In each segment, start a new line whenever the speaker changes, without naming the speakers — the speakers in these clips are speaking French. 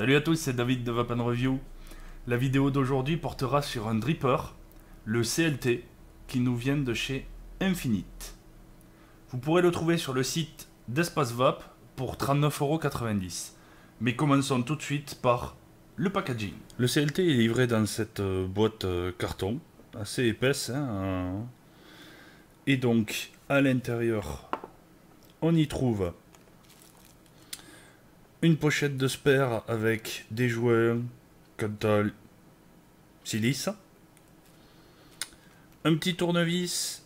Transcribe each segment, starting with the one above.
Salut à tous, c'est David de Vapen Review. La vidéo d'aujourd'hui portera sur un dripper, le CLT, qui nous vient de chez Infinite. Vous pourrez le trouver sur le site d'Espace Vap pour 39,90 €. Mais commençons tout de suite par le packaging. Le CLT est livré dans cette boîte carton, assez épaisse. Et donc, à l'intérieur, on y trouve une pochette de spare avec des joints, Cantal, silice, un petit tournevis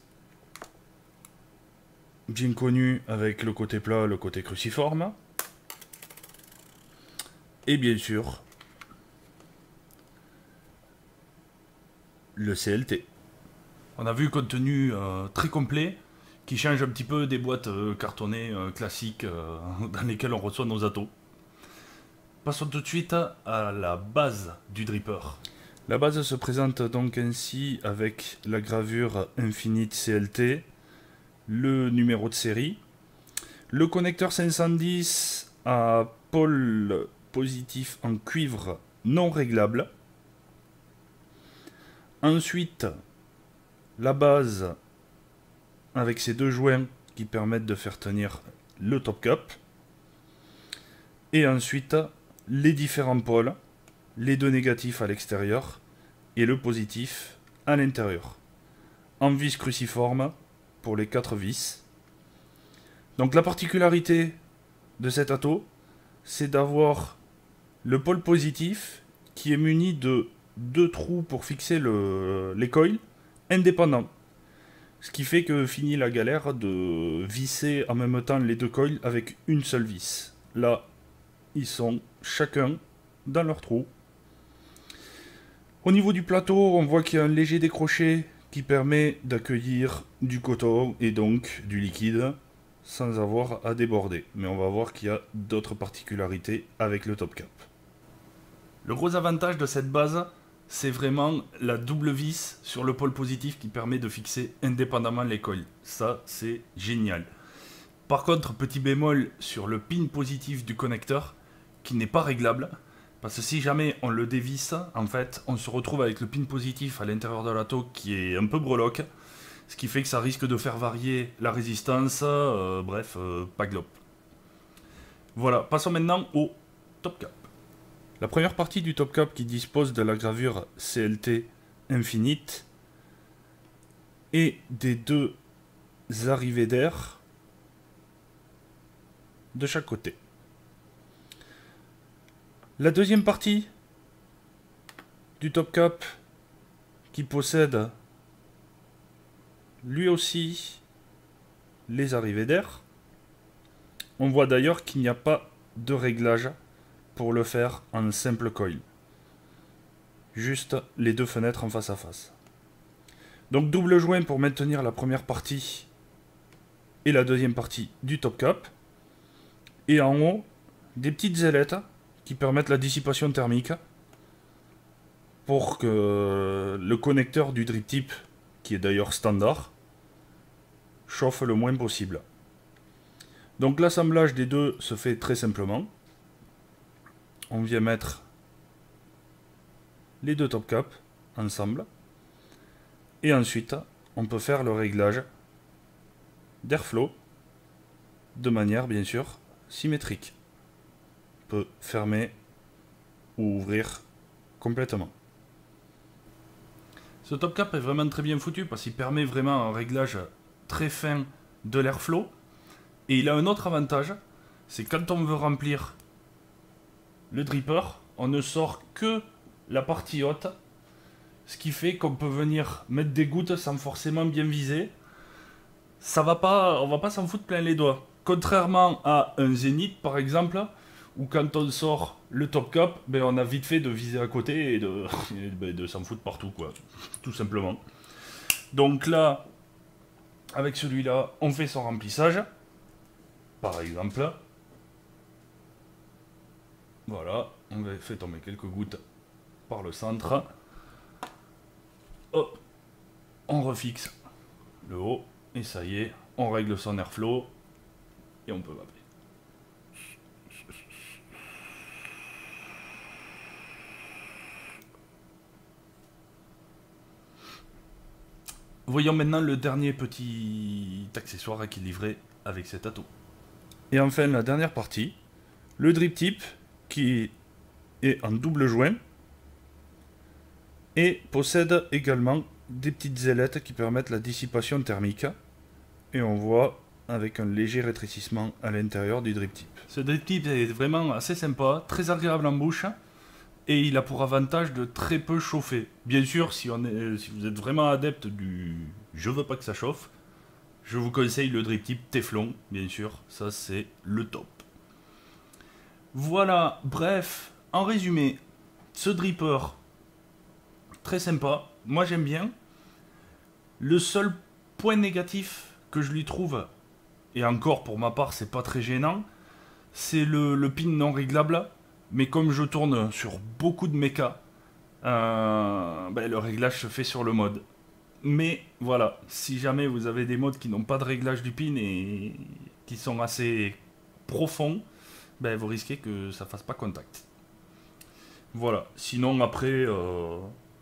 bien connu avec le côté plat, le côté cruciforme, et bien sûr le CLT. On a vu contenu très complet qui change un petit peu des boîtes cartonnées classiques dans lesquelles on reçoit nos atos. Passons tout de suite à la base du dripper. La base se présente donc ainsi avec la gravure Infinite CLT, le numéro de série, le connecteur 510 à pôle positif en cuivre non réglable. Ensuite, la base avec ses deux joints qui permettent de faire tenir le top cap. Et ensuite, les différents pôles, les deux négatifs à l'extérieur et le positif à l'intérieur. En vis cruciforme pour les 4 vis. Donc la particularité de cet ato, c'est d'avoir le pôle positif qui est muni de deux trous pour fixer les coils indépendants. Ce qui fait que finit la galère de visser en même temps les deux coils avec une seule vis. Là, ils sont chacun dans leur trou. Au niveau du plateau, on voit qu'il y a un léger décroché qui permet d'accueillir du coton et donc du liquide sans avoir à déborder. Mais on va voir qu'il y a d'autres particularités avec le top cap. Le gros avantage de cette base, c'est vraiment la double vis sur le pôle positif qui permet de fixer indépendamment les coils. Ça, c'est génial. Par contre, petit bémol sur le pin positif du connecteur, qui n'est pas réglable, parce que si jamais on le dévisse, en fait, on se retrouve avec le pin positif à l'intérieur de l'auto qui est un peu breloque, ce qui fait que ça risque de faire varier la résistance, pas glop. Voilà, passons maintenant au top cap. La première partie du top cap qui dispose de la gravure CLT Infinite et des deux arrivées d'air de chaque côté. La deuxième partie du top cap qui possède lui aussi les arrivées d'air. On voit d'ailleurs qu'il n'y a pas de réglage pour le faire en simple coil. Juste les deux fenêtres en face à face. Donc double joint pour maintenir la première partie et la deuxième partie du top cap. Et en haut, des petites ailettes qui permettent la dissipation thermique pour que le connecteur du drip tip, qui est d'ailleurs standard, chauffe le moins possible. Donc l'assemblage des deux se fait très simplement. On vient mettre les deux top caps ensemble et ensuite on peut faire le réglage d'airflow de manière bien sûr symétrique. On peut fermer ou ouvrir complètement. Ce top cap est vraiment très bien foutu parce qu'il permet vraiment un réglage très fin de l'airflow. Et il a un autre avantage, c'est quand on veut remplir le dripper, on ne sort que la partie haute, ce qui fait qu'on peut venir mettre des gouttes sans forcément bien viser. Ça va pas, on va pas s'en foutre plein les doigts. Contrairement à un Zénith par exemple, où quand on sort le top cap, ben on a vite fait de viser à côté et de s'en foutre partout, quoi, tout simplement. Donc là, avec celui-là, on fait son remplissage, par exemple. Voilà, on fait tomber quelques gouttes par le centre. Hop, on refixe le haut, et ça y est, on règle son airflow, et on peut vaper. Voyons maintenant le dernier petit accessoire qui est livré avec cet atout. Et enfin la dernière partie, le drip tip qui est en double joint et possède également des petites ailettes qui permettent la dissipation thermique. Et on voit avec un léger rétrécissement à l'intérieur du drip tip. Ce drip tip est vraiment assez sympa, très agréable en bouche. Et il a pour avantage de très peu chauffer. Bien sûr, si vous êtes vraiment adepte du je veux pas que ça chauffe, je vous conseille le drip tip Teflon, bien sûr, ça c'est le top. Voilà, bref, en résumé, ce dripper, très sympa, moi j'aime bien. Le seul point négatif que je lui trouve, et encore pour ma part c'est pas très gênant, c'est le pin non réglable. Mais comme je tourne sur beaucoup de mechas, le réglage se fait sur le mode. Mais voilà, si jamais vous avez des modes qui n'ont pas de réglage du pin et qui sont assez profonds, vous risquez que ça fasse pas contact. Voilà, sinon après,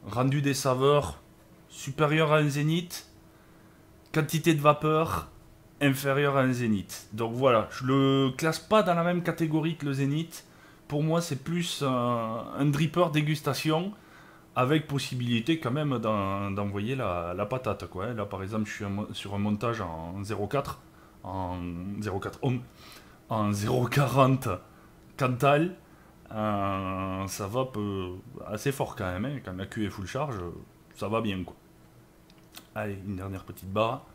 rendu des saveurs supérieur à un zénith, quantité de vapeur inférieure à un zénith. Donc voilà, je le classe pas dans la même catégorie que le zénith. Pour moi, c'est plus un dripper dégustation avec possibilité quand même d'envoyer la patate, quoi. Là, par exemple, je suis sur un montage en 0,4, en 0,4 ohm, en 0,40 Cantal. Ça va assez fort quand même, hein. Quand la queue est full charge, ça va bien, quoi. Allez, une dernière petite barre.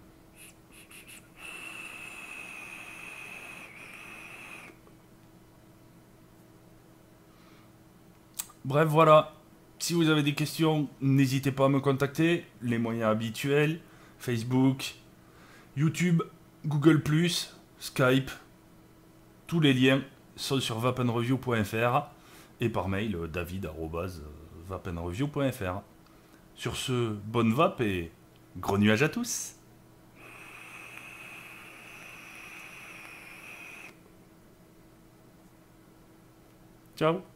Bref, voilà. Si vous avez des questions, n'hésitez pas à me contacter. Les moyens habituels, Facebook, YouTube, Google+, Skype. Tous les liens sont sur vapenreview.fr et par mail david@vapenreview.fr. Sur ce, bonne vape et gros nuages à tous. Ciao.